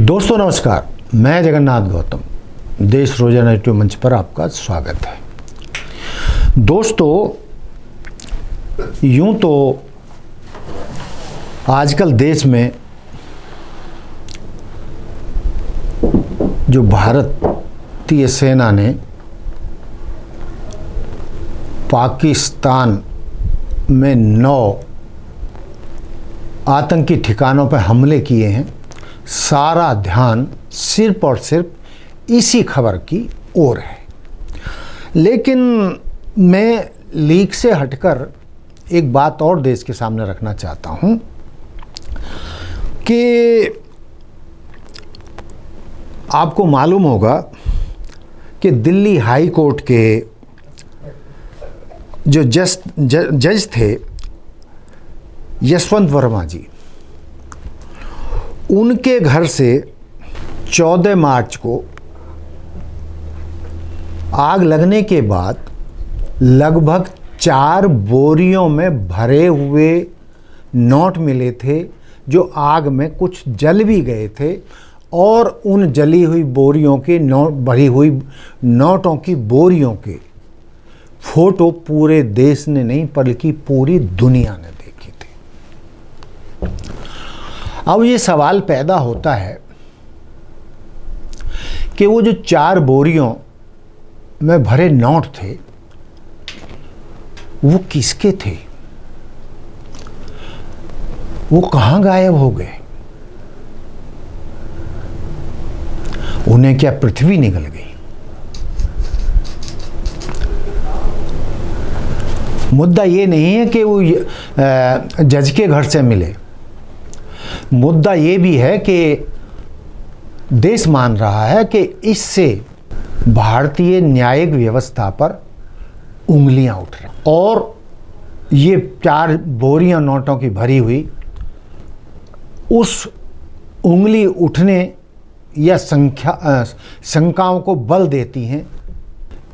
दोस्तों नमस्कार, मैं जगन्नाथ गौतम देश रोजाना यूट्यूब मंच पर आपका स्वागत है। दोस्तों, यूं तो आजकल देश में जो भारतीय सेना ने पाकिस्तान में 9 आतंकी ठिकानों पर हमले किए हैं, सारा ध्यान सिर्फ और सिर्फ इसी खबर की ओर है। लेकिन मैं लीक से हटकर एक बात और देश के सामने रखना चाहता हूं कि आपको मालूम होगा कि दिल्ली हाई कोर्ट के जो जज थे यशवंत वर्मा जी, उनके घर से 14 मार्च को आग लगने के बाद लगभग 4 बोरियों में भरे हुए नोट मिले थे, जो आग में कुछ जल भी गए थे। और उन जली हुई बोरियों के भरी हुई नोटों की बोरियों के फोटो पूरे देश ने नहीं बल्कि पूरी दुनिया ने देखी थी। अब ये सवाल पैदा होता है कि वो जो 4 बोरियों में भरे नोट थे वो किसके थे, वो कहां गायब हो गए, उन्हें क्या पृथ्वी निगल गई? मुद्दा ये नहीं है कि वो जज के घर से मिले, मुद्दा ये भी है कि देश मान रहा है कि इससे भारतीय न्यायिक व्यवस्था पर उंगलियां उठ रही, और ये 4 बोरियां नोटों की भरी हुई उस उंगली उठने या शंकाओं को बल देती हैं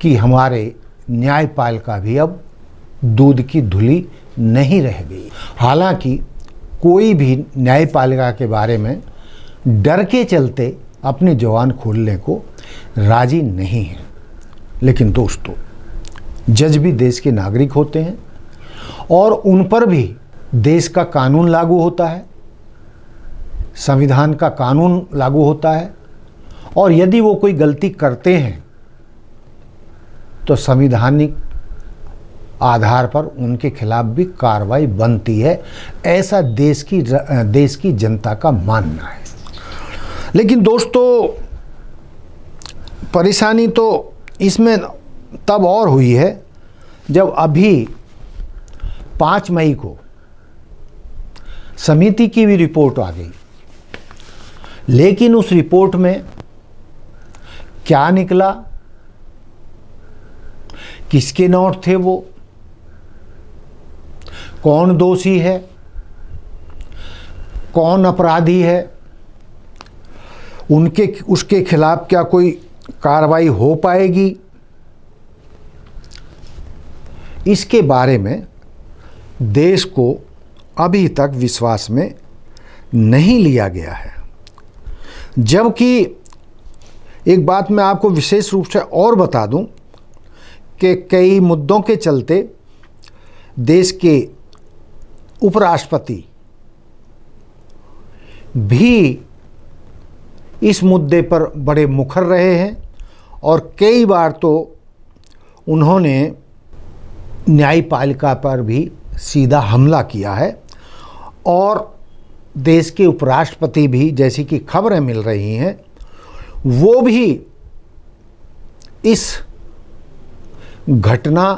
कि हमारे न्यायपालिका भी अब दूध की धुली नहीं रह गई। हालांकि कोई भी न्यायपालिका के बारे में डर के चलते अपनी जुबान खोलने को राजी नहीं है। लेकिन दोस्तों, जज भी देश के नागरिक होते हैं और उन पर भी देश का कानून लागू होता है, संविधान का कानून लागू होता है, और यदि वो कोई गलती करते हैं तो संवैधानिक आधार पर उनके खिलाफ भी कार्रवाई बनती है। ऐसा देश की जनता का मानना है। लेकिन दोस्तों, परेशानी तो इसमें तब और हुई है जब अभी 5 मई को समिति की भी रिपोर्ट आ गई। लेकिन उस रिपोर्ट में क्या निकला, किसके नोट थे वो, कौन दोषी है, कौन अपराधी है, उसके खिलाफ क्या कोई कार्रवाई हो पाएगी, इसके बारे में देश को अभी तक विश्वास में नहीं लिया गया है। जबकि एक बात मैं आपको विशेष रूप से और बता दूं कि कई मुद्दों के चलते देश के उपराष्ट्रपति भी इस मुद्दे पर बड़े मुखर रहे हैं, और कई बार तो उन्होंने न्यायपालिका पर भी सीधा हमला किया है। और देश के उपराष्ट्रपति भी, जैसी कि खबरें मिल रही हैं, वो भी इस घटना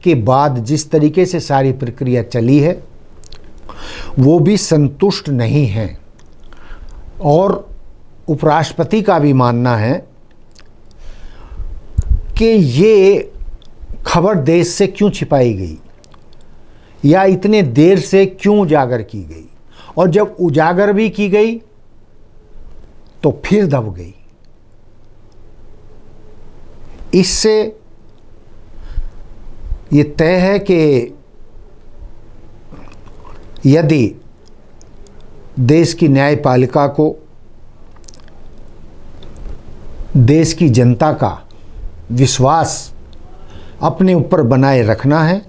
के बाद जिस तरीके से सारी प्रक्रिया चली है वो भी संतुष्ट नहीं हैं। और उपराष्ट्रपति का भी मानना है कि ये खबर देश से क्यों छिपाई गई या इतने देर से क्यों उजागर की गई, और जब उजागर भी की गई तो फिर दब गई। इससे ये तय है कि यदि देश की न्यायपालिका को देश की जनता का विश्वास अपने ऊपर बनाए रखना है,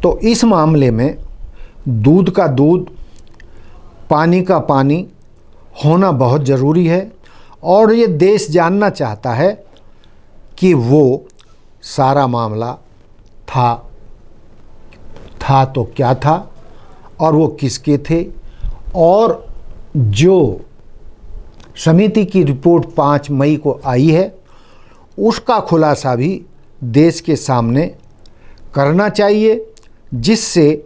तो इस मामले में दूध का दूध, पानी का पानी होना बहुत ज़रूरी है। और ये देश जानना चाहता है कि वो सारा मामला था तो क्या था और वो किसके थे, और जो समिति की रिपोर्ट 5 मई को आई है उसका खुलासा भी देश के सामने करना चाहिए, जिससे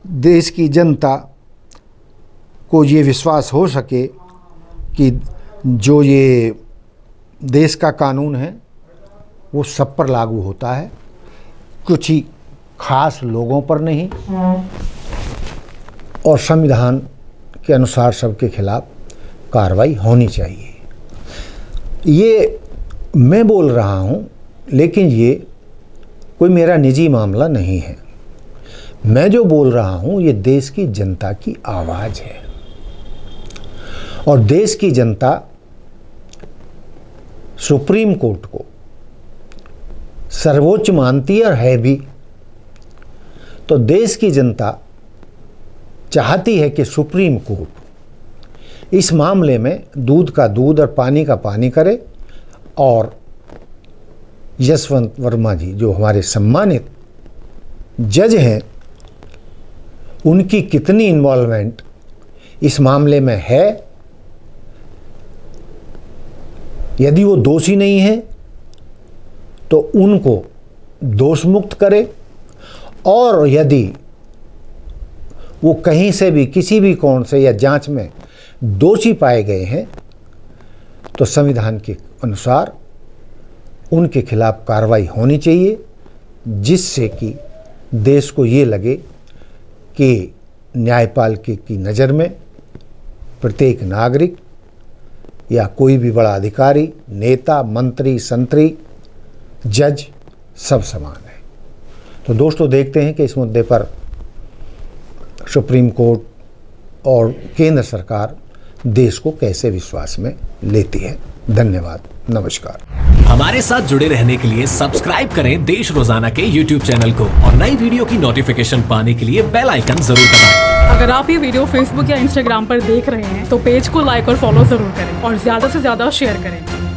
देश की जनता को ये विश्वास हो सके कि जो ये देश का कानून है वो सब पर लागू होता है, कुछ ही खास लोगों पर नहीं, और संविधान के अनुसार सबके खिलाफ कार्रवाई होनी चाहिए। ये मैं बोल रहा हूँ, लेकिन ये कोई मेरा निजी मामला नहीं है। मैं जो बोल रहा हूँ ये देश की जनता की आवाज़ है, और देश की जनता सुप्रीम कोर्ट को सर्वोच्च मानती है और है भी। तो देश की जनता चाहती है कि सुप्रीम कोर्ट इस मामले में दूध का दूध और पानी का पानी करे, और यशवंत वर्मा जी जो हमारे सम्मानित जज हैं, उनकी कितनी इन्वॉल्वमेंट इस मामले में है, यदि वो दोषी नहीं है तो उनको दोष मुक्त करे, और यदि वो कहीं से भी किसी भी कोण से या जांच में दोषी पाए गए हैं तो संविधान के अनुसार उनके खिलाफ कार्रवाई होनी चाहिए, जिससे कि देश को ये लगे कि न्यायपालिका की नज़र में प्रत्येक नागरिक या कोई भी बड़ा अधिकारी, नेता, मंत्री, संतरी, जज सब समान है। तो दोस्तों देखते हैं कि इस मुद्दे पर सुप्रीम कोर्ट और केंद्र सरकार देश को कैसे विश्वास में लेती है। धन्यवाद, नमस्कार। हमारे साथ जुड़े रहने के लिए सब्सक्राइब करें देश रोजाना के YouTube चैनल को, और नई वीडियो की नोटिफिकेशन पाने के लिए बेल आइकन जरूर दबाएं। अगर आप ये वीडियो Facebook या Instagram पर देख रहे हैं तो पेज को लाइक और फॉलो जरूर करें, और ज्यादा से ज्यादा शेयर करें।